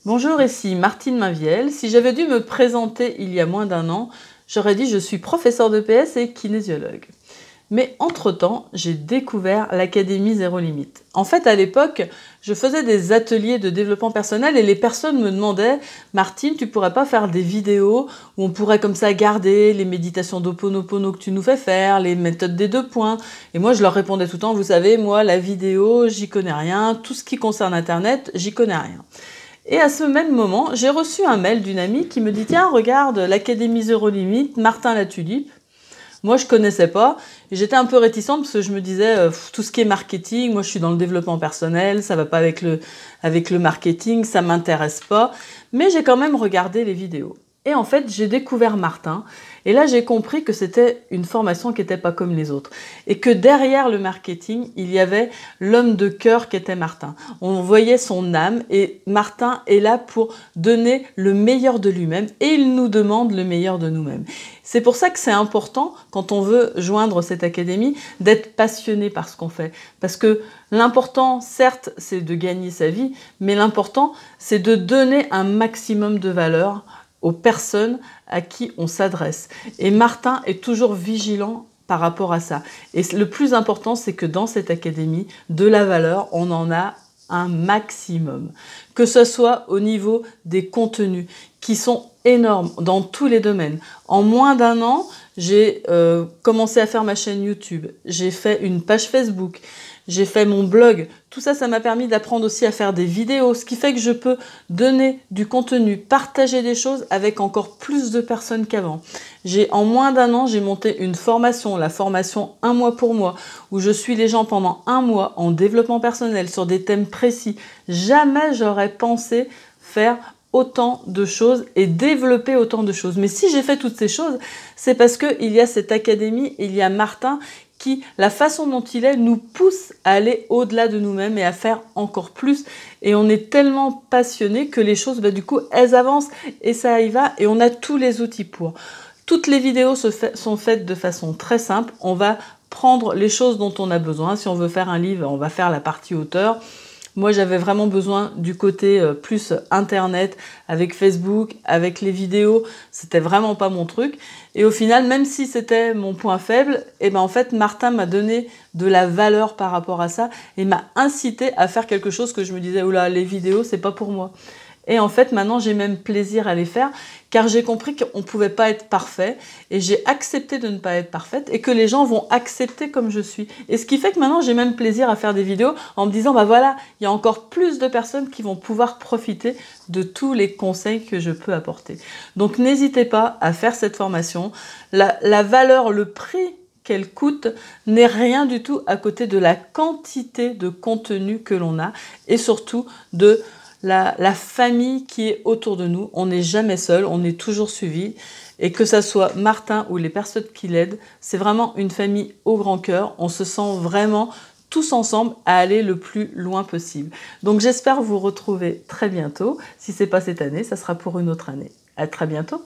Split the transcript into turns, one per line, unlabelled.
Bonjour, ici Martine Mainviel. Si j'avais dû me présenter il y a moins d'un an, j'aurais dit je suis professeur de PS et kinésiologue. Mais entre-temps, j'ai découvert l'Académie Zéro Limite. En fait, à l'époque, je faisais des ateliers de développement personnel et les personnes me demandaient « Martine, tu pourrais pas faire des vidéos où on pourrait comme ça garder les méditations d'Ho'oponopono que tu nous fais faire, les méthodes des 2 points ?» Et moi, je leur répondais tout le temps « Vous savez, moi, la vidéo, j'y connais rien. Tout ce qui concerne Internet, j'y connais rien. » Et à ce même moment, j'ai reçu un mail d'une amie qui me dit « Tiens, regarde, l'Académie Zéro Limite, Martin Latulipe. » Moi, je connaissais pas. J'étais un peu réticente parce que je me disais, tout ce qui est marketing, moi, je suis dans le développement personnel, ça va pas avec le marketing, ça m'intéresse pas. Mais j'ai quand même regardé les vidéos. Et en fait, j'ai découvert Martin. Et là, j'ai compris que c'était une formation qui n'était pas comme les autres. Et que derrière le marketing, il y avait l'homme de cœur qui était Martin. On voyait son âme et Martin est là pour donner le meilleur de lui-même et il nous demande le meilleur de nous-mêmes. C'est pour ça que c'est important, quand on veut joindre cette académie, d'être passionné par ce qu'on fait. Parce que l'important, certes, c'est de gagner sa vie, mais l'important, c'est de donner un maximum de valeur aux personnes à qui on s'adresse. Et Martin est toujours vigilant par rapport à ça. Et le plus important, c'est que dans cette académie, de la valeur, on en a un maximum. Que ce soit au niveau des contenus qui sont énormes dans tous les domaines. En moins d'un an, j'ai commencé à faire ma chaîne YouTube, j'ai fait une page Facebook, j'ai fait mon blog. Tout ça, ça m'a permis d'apprendre aussi à faire des vidéos, ce qui fait que je peux donner du contenu, partager des choses avec encore plus de personnes qu'avant. En moins d'un an, j'ai monté une formation, la formation 1 mois pour moi, où je suis les gens pendant 1 mois en développement personnel sur des thèmes précis. Jamais j'aurais pensé faire autant de choses et développer autant de choses. Mais si j'ai fait toutes ces choses, c'est parce qu'il y a cette académie, il y a Martin qui, la façon dont il est, nous pousse à aller au-delà de nous-mêmes et à faire encore plus. Et on est tellement passionné que les choses, du coup, elles avancent et ça y va et on a tous les outils pour. Toutes les vidéos sont faites de façon très simple. On va prendre les choses dont on a besoin. Si on veut faire un livre, on va faire la partie auteur. Moi, j'avais vraiment besoin du côté plus Internet, avec Facebook, avec les vidéos. C'était vraiment pas mon truc. Et au final, même si c'était mon point faible, en fait, Martin m'a donné de la valeur par rapport à ça et m'a incité à faire quelque chose que je me disais, oula, les vidéos, c'est pas pour moi. Et en fait, maintenant, j'ai même plaisir à les faire car j'ai compris qu'on ne pouvait pas être parfait et j'ai accepté de ne pas être parfaite et que les gens vont accepter comme je suis. Et ce qui fait que maintenant, j'ai même plaisir à faire des vidéos en me disant, voilà, il y a encore plus de personnes qui vont pouvoir profiter de tous les conseils que je peux apporter. Donc, n'hésitez pas à faire cette formation. La valeur, le prix qu'elle coûte n'est rien du tout à côté de la quantité de contenu que l'on a et surtout de la famille qui est autour de nous. On n'est jamais seul, on est toujours suivi. Et que ça soit Martin ou les personnes qui l'aident, c'est vraiment une famille au grand cœur. On se sent vraiment tous ensemble à aller le plus loin possible. Donc j'espère vous retrouver très bientôt. Si ce n'est pas cette année, ça sera pour une autre année. À très bientôt.